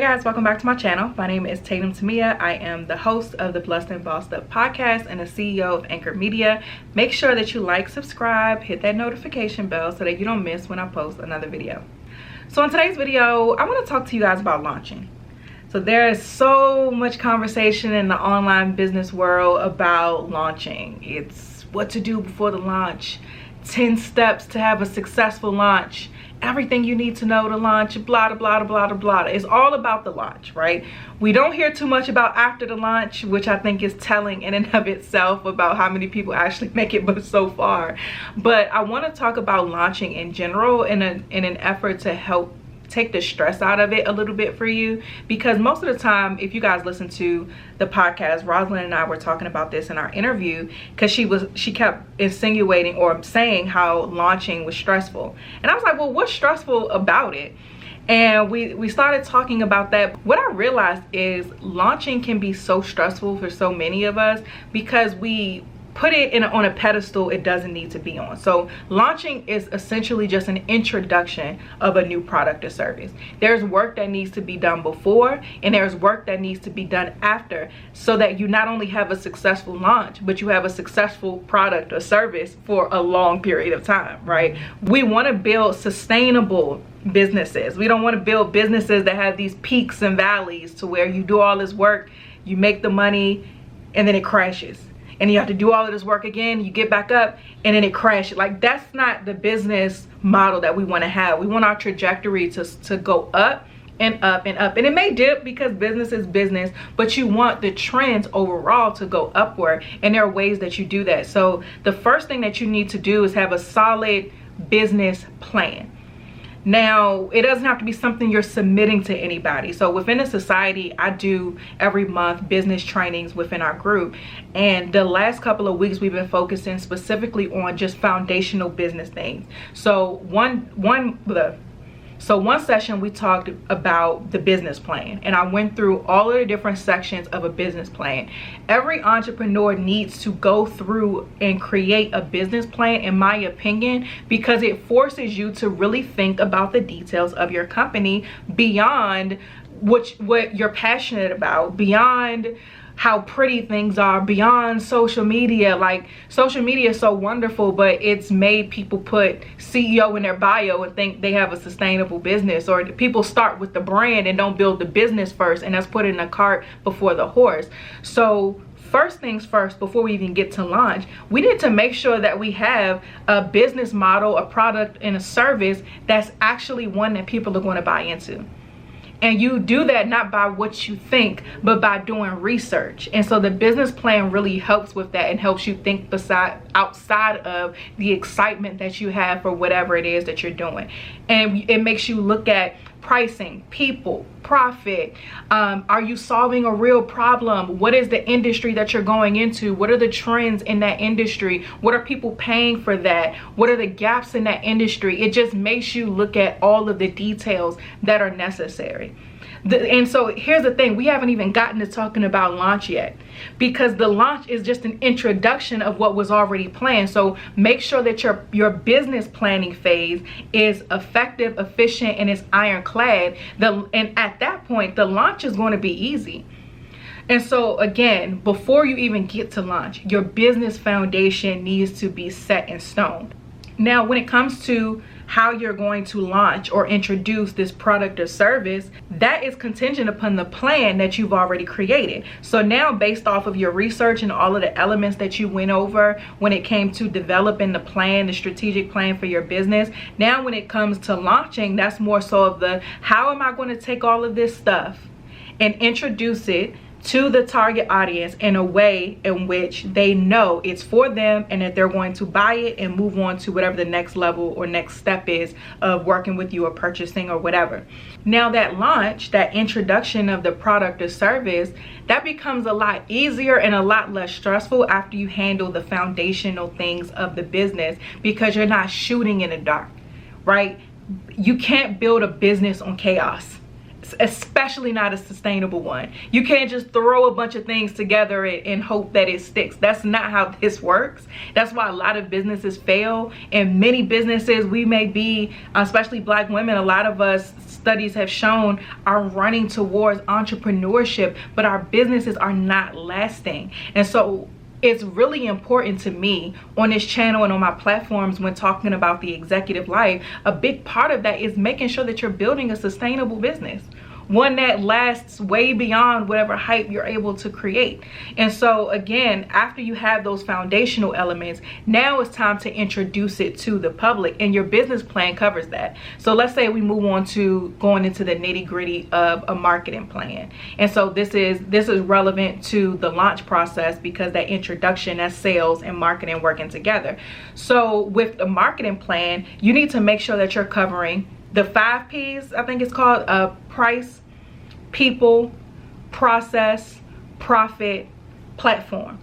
guys, welcome back to my channel. My name is Tatum Temia. I am the host of the Blessed and Bossed Up podcast and the CEO of Anchor Media. Make sure that you like, subscribe, hit that notification bell so that you don't miss when I post another video. So in today's video, I want to talk to you guys about launching. So there is so much conversation in the online business world about launching. It's what to do before the launch, 10 steps to have a successful launch, everything you need to know to launch, blah, blah, blah, blah, blah. It's all about the launch, right? We don't hear too much about after the launch, which I think is telling in and of itself about how many people actually make it but so far. But I want to talk about launching in general in an effort to help take the stress out of it a little bit for you, because most of the time, if you guys listen to the podcast, Rosalind and I were talking about this in our interview, because she kept insinuating or saying how launching was stressful, and I was like, well, what's stressful about it? And we started talking about that. What I realized is launching can be so stressful for so many of us because we put it on a pedestal it doesn't need to be on. So launching is essentially just an introduction of a new product or service. There's work that needs to be done before and there's work that needs to be done after, so that you not only have a successful launch, but you have a successful product or service for a long period of time, right? We want to build sustainable businesses. We don't want to build businesses that have these peaks and valleys to where you do all this work, you make the money, and then it crashes. And you have to do all of this work again, you get back up, and then it crashes. Like, that's not the business model that we want to have. We want our trajectory to go up and up and up. And it may dip because business is business, but you want the trends overall to go upward. And there are ways that you do that. So the first thing that you need to do is have a solid business plan. Now, it doesn't have to be something you're submitting to anybody. So within a society, I do every month business trainings within our group. And the last couple of weeks, we've been focusing specifically on just foundational business things. So one session we talked about the business plan, and I went through all of the different sections of a business plan. Every entrepreneur needs to go through and create a business plan, in my opinion, because it forces you to really think about the details of your company beyond what you're passionate about, beyond how pretty things are, beyond social media. Like, social media is so wonderful, but it's made people put CEO in their bio and think they have a sustainable business, or people start with the brand and don't build the business first, and that's put in the cart before the horse. So first things first, before we even get to launch, we need to make sure that we have a business model, a product, and a service that's actually one that people are going to buy into. And you do that not by what you think, but by doing research. And so the business plan really helps with that and helps you think outside of the excitement that you have for whatever it is that you're doing. And it makes you look at pricing, people, profit. Are you solving a real problem? What is the industry that you're going into? What are the trends in that industry? What are people paying for that? What are the gaps in that industry? It just makes you look at all of the details that are necessary. And so here's the thing, we haven't even gotten to talking about launch yet, because the launch is just an introduction of what was already planned. So make sure that your business planning phase is effective, efficient, and is ironclad. And at that point, the launch is going to be easy. And so again, before you even get to launch, your business foundation needs to be set in stone. Now, when it comes to how you're going to launch or introduce this product or service, that is contingent upon the plan that you've already created. So now, based off of your research and all of the elements that you went over when it came to developing the plan, the strategic plan for your business, now when it comes to launching, that's more so of the, how am I going to take all of this stuff and introduce it to the target audience in a way in which they know it's for them and that they're going to buy it and move on to whatever the next level or next step is of working with you or purchasing or whatever. Now that launch, that introduction of the product or service, that becomes a lot easier and a lot less stressful after you handle the foundational things of the business, because you're not shooting in the dark, right? You can't build a business on chaos. especially not a sustainable one. You can't just throw a bunch of things together and hope that it sticks. That's not how this works. That's why a lot of businesses fail. And many businesses, we may be, especially Black women, a lot of us, studies have shown, are running towards entrepreneurship, but our businesses are not lasting. And so it's really important to me on this channel and on my platforms when talking about the executive life. A big part of that is making sure that you're building a sustainable business, one that lasts way beyond whatever hype you're able to create. And so again, after you have those foundational elements, now it's time to introduce it to the public, and your business plan covers that. So let's say we move on to going into the nitty-gritty of a marketing plan. And so this is relevant to the launch process, because that introduction, that's sales and marketing working together. So with the marketing plan, you need to make sure that you're covering the 5 P's, I think it's called, price, people, process, profit, platform.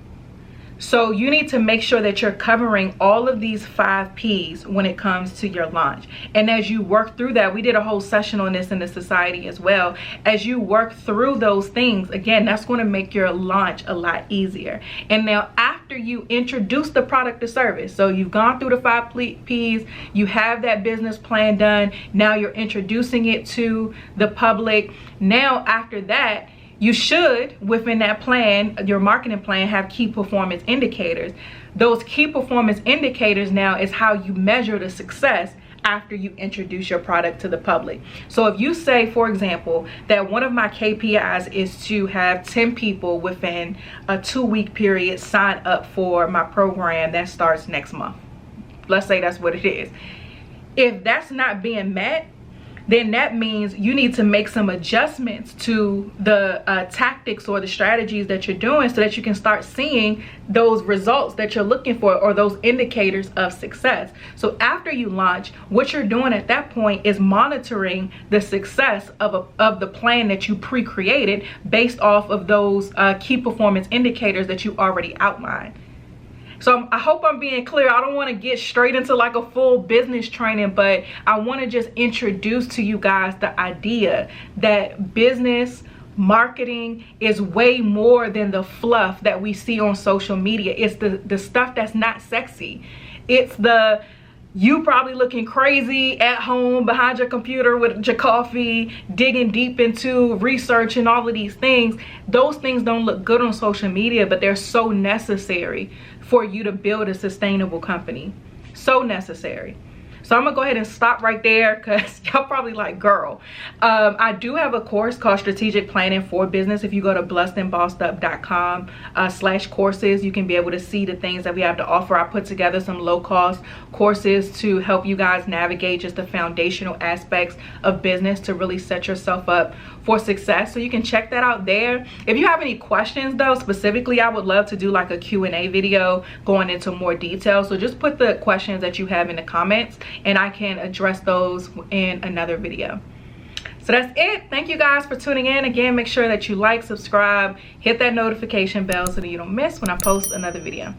So you need to make sure that you're covering all of these 5 P's when it comes to your launch. And as you work through that, we did a whole session on this in the society as well. As you work through those things, again, that's going to make your launch a lot easier. And now after you introduce the product or service, so you've gone through the 5 P's, you have that business plan done, now you're introducing it to the public. Now after that, you should, within that plan, your marketing plan, have key performance indicators. Those key performance indicators now is how you measure the success after you introduce your product to the public. So if you say, for example, that one of my KPIs is to have 10 people within a 2-week period sign up for my program that starts next month. Let's say that's what it is. If that's not being met, then that means you need to make some adjustments to the tactics or the strategies that you're doing, so that you can start seeing those results that you're looking for, or those indicators of success. So after you launch, what you're doing at that point is monitoring the success of the plan that you pre-created based off of those key performance indicators that you already outlined. So I hope I'm being clear. I don't want to get straight into like a full business training, but I want to just introduce to you guys the idea that business marketing is way more than the fluff that we see on social media. It's the stuff that's not sexy. It's the you probably looking crazy at home behind your computer with your coffee, digging deep into research and all of these things. Those things don't look good on social media, but they're so necessary for you to build a sustainable company. So necessary. So I'm gonna go ahead and stop right there, because y'all probably like, girl. I do have a course called Strategic Planning for Business. If you go to blessedandbossedup.com/courses, you can be able to see the things that we have to offer. I put together some low-cost courses to help you guys navigate just the foundational aspects of business to really set yourself up for success. So you can check that out there. If you have any questions though, specifically, I would love to do like a Q&A video going into more detail. So just put the questions that you have in the comments, and I can address those in another video. So that's it. Thank you guys for tuning in. Again, make sure that you like, subscribe, hit that notification bell so that you don't miss when I post another video.